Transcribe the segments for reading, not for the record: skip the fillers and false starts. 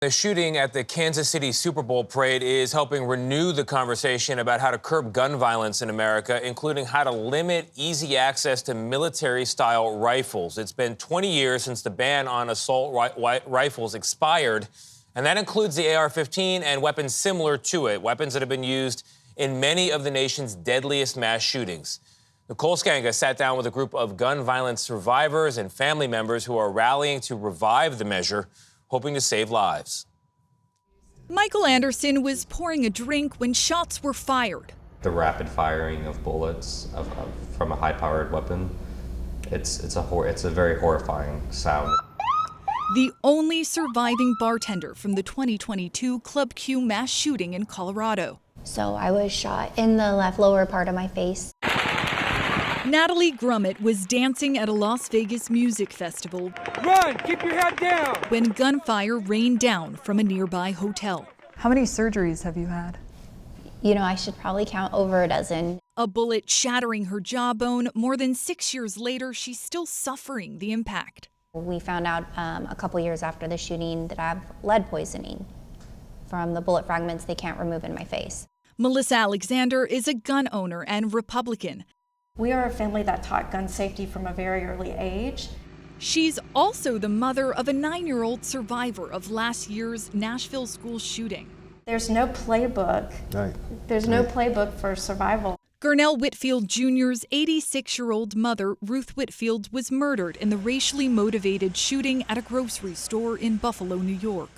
The shooting at the Kansas City Super Bowl parade is helping renew the conversation about how to curb gun violence in America, including how to limit easy access to military-style rifles. It's been 20 years since the ban on assault rifles expired, and that includes the AR-15 and weapons similar to it, weapons that have been used in many of the nation's deadliest mass shootings. Nicole Sganga sat down with a group of gun violence survivors and family members who are rallying to revive the measure, hoping to save lives. Michael Anderson was pouring a drink when shots were fired. The rapid firing of bullets from a high-powered weapon, it's a very horrifying sound. The only surviving bartender from the 2022 Club Q mass shooting in Colorado. So I was shot in the left lower part of my face. Natalie Grummett was dancing at a Las Vegas music festival. Run! Keep your head down! When gunfire rained down from a nearby hotel. How many surgeries have you had? You know, I should probably count over a dozen. A bullet shattering her jawbone. More than 6 years later, she's still suffering the impact. We found out a couple years after the shooting that I have lead poisoning from the bullet fragments they can't remove in my face. Melissa Alexander is a gun owner and Republican. We are a family that taught gun safety from a very early age. She's also the mother of a 9-year-old survivor of last year's Nashville school shooting. There's no playbook. Right. There's no playbook for survival. Gurnell Whitfield Jr.'s 86-year-old mother, Ruth Whitfield, was murdered in the racially motivated shooting at a grocery store in Buffalo, New York.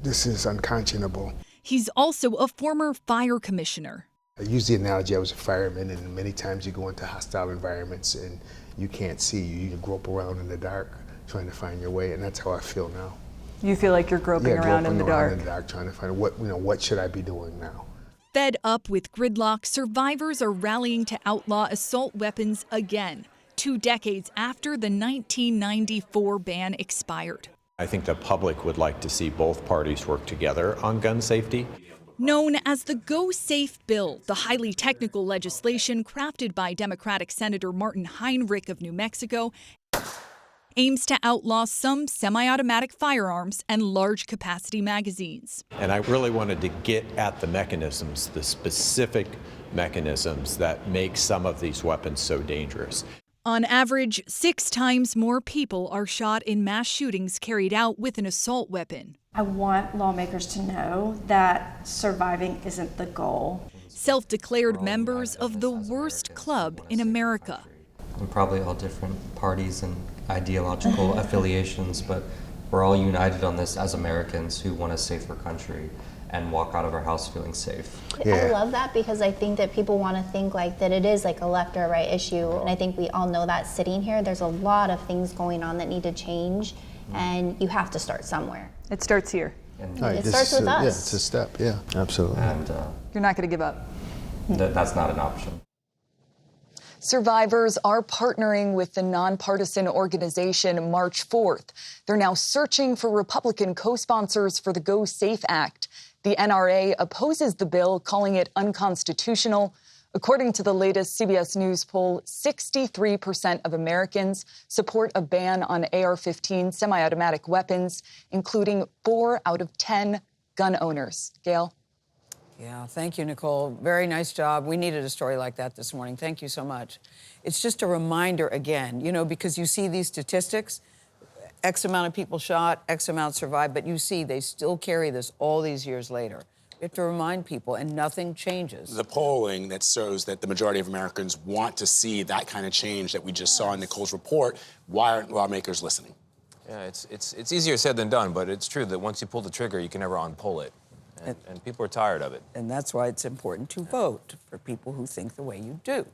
This is unconscionable. He's also a former fire commissioner. I use the analogy I was a fireman, and many times you go into hostile environments and you can't see. You grope around in the dark trying to find your way, and that's how I feel now. You feel like you're groping around in the dark? In the dark, trying to find what should I be doing now? Fed up with gridlock, survivors are rallying to outlaw assault weapons again, 2 decades after the 1994 ban expired. I think the public would like to see both parties work together on gun safety. Known as the Go Safe Bill, the highly technical legislation crafted by Democratic Senator Martin Heinrich of New Mexico aims to outlaw some semi-automatic firearms and large-capacity magazines. And I really wanted to get at the mechanisms, the specific mechanisms that make some of these weapons so dangerous. On average, 6 times more people are shot in mass shootings carried out with an assault weapon. I want lawmakers to know that surviving isn't the goal. Self-declared members of the worst club in America. We're probably all different parties and ideological affiliations, but we're all united on this as Americans who want a safer country and walk out of our house feeling safe. Yeah. I love that because I think that people want to think like that it is like a left or a right issue. And I think we all know that sitting here, there's a lot of things going on that need to change, and you have to start somewhere. It starts here. And It starts with us. Yeah, it's a step, yeah, absolutely. And You're not going to give up. that's not an option. Survivors are partnering with the nonpartisan organization March 4th. They're now searching for Republican co-sponsors for the Go Safe Act. The NRA opposes the bill, calling it unconstitutional. According to the latest CBS News poll, 63% of Americans support a ban on AR-15 semi-automatic weapons, including 4 out of 10 gun owners. Gayle? Yeah, thank you, Nicole. Very nice job. We needed a story like that this morning. Thank you so much. It's just a reminder again, you know, because you see these statistics, X amount of people shot, X amount survived, but you see they still carry this all these years later. We have to remind people, and nothing changes. The polling that shows that the majority of Americans want to see that kind of change that we just saw in Nicole's report. Why aren't lawmakers listening? Yeah, it's easier said than done, but it's true that once you pull the trigger, you can never unpull it. And people are tired of it. And that's why it's important to vote for people who think the way you do.